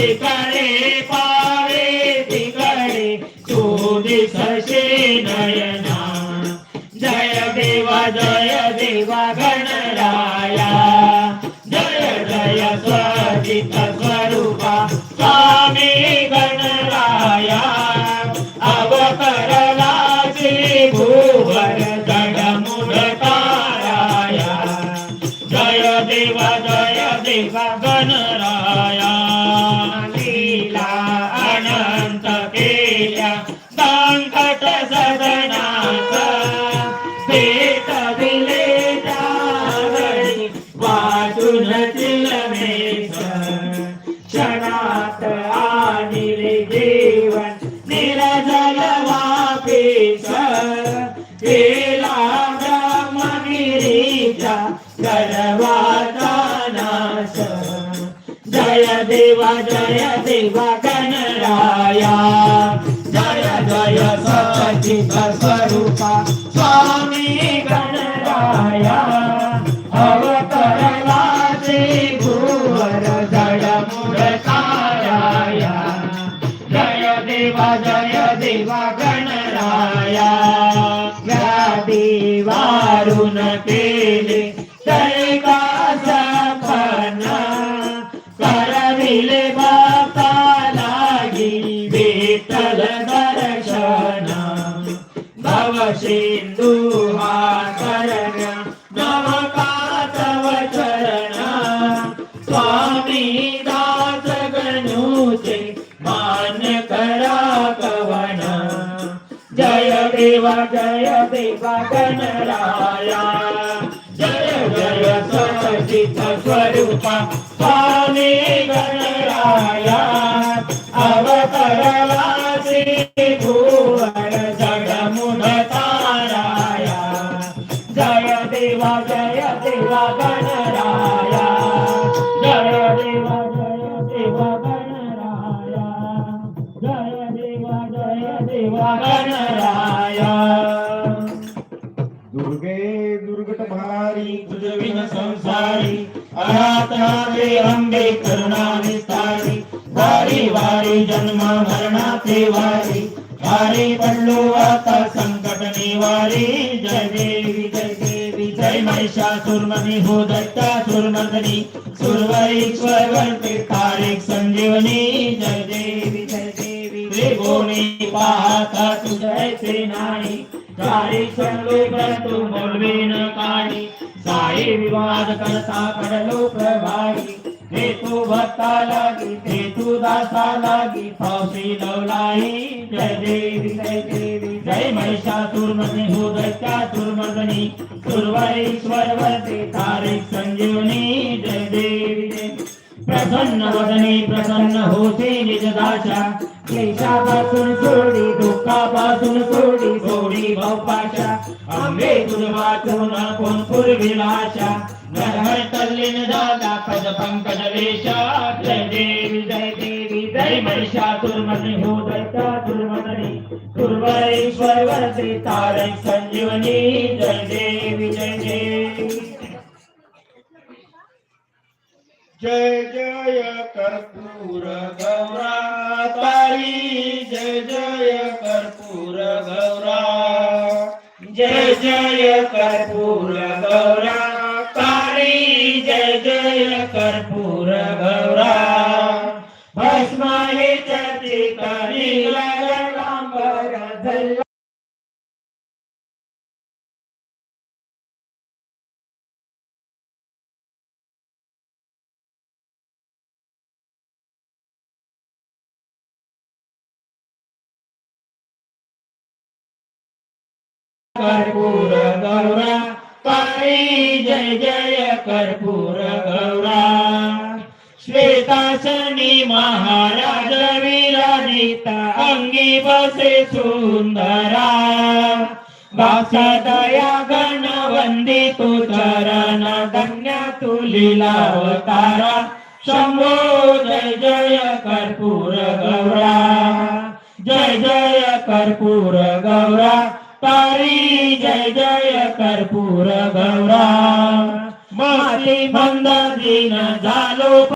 इकडे पावे तिकडे तू दिसशे नयना जय देवा गणराया जय जय स्वजित स्वरूपा स्वामी गणराया अवतरला श्री भुवर जडमुड ताराया जय देवा गणराया लीला अनंत केल्या संकट सदनाचा भेट दिले जावळी वाचून तिलमेश क्षणात आणिले जीवन निरजल वापेश केला ब्रह्मगिरीचा गर्वाचा नाश जय देवा गणराया जय जय सचित स्वरूपा स्वामी गणराया अवतरला श्री भुवर जडमुड ताराया जय देवा गणराया व्याधी वारून केले दैका सपना करविले बापा लागी विठ्ठल दर्शन भव सिंधू हा करण्या नवकातव चरण स्वामी दास गणूचे मान्य करा कवन जय देवा गणराया जय जय सचित स्वरूपा स्वामी गणराया अवतरला श्री भुवर जडमुड ताराया जय देवा गणराया जय देवा गणराया जय देवा गणराया दुर्गे दुर्गट भारी तुझविन संसारी अनाथारे अंबे करुणा विस्तारी वारी वारी जन्म मरणाचे वारी वारी पडलो आता संकट निवारी जय देवी जय महिषासुरमर्दिनी हो दत्तासुरमर्दिनी सुरवरीश्वरवंते तारिक संजीवनी जय देवी त्रिभुवनी पाहता तुझ्याचे नाही चारी संलोक तू बोलवीन काणी साई विवाद करता पडलो प्रभावी हे तू भक्ता लागी हे तू दासा लागी पावसी लवलाई जय देवी जय महिषासुरमर्दिनी हो दत्तासुरमर्दिनी सुरवरीश्वरवंते तारिक संजीवनी जय देवी प्रसन्न वदनी प्रसन्न होते निजदाशा क्लेशापासून सोडी दुःखापासून सोडी भवपाशा आंबे तुझ वाचून कोण पूर्वी आशा नरहर तल्लीन झाला पद पंकज वेशा जय देवी जय महिषासुरमर्दिनी हो दत्तासुरमर्दिनी सुरवरीश्वरवंते तारक संजीवनी जय देवी जय जय कर्पूर गौरा तारी जय कर्पूर गौरा जय कर्पूर गौरा तारी जय कर्पूर गौरा भस्म हे ठिकाणी लांबर धरला कर्पूर गौरा तारी जय कर्पूर गौरा श्वेतासनी महाराज विराजिता अंगी बसे सुंदरा वासा दया गण वंदितो चरण धन्य तू लीलावतारा शंभो जय कर्पूर गौरा जय कर्पूर गौरा तारी जय कर्पूर गौरा माती मंद दिन झालो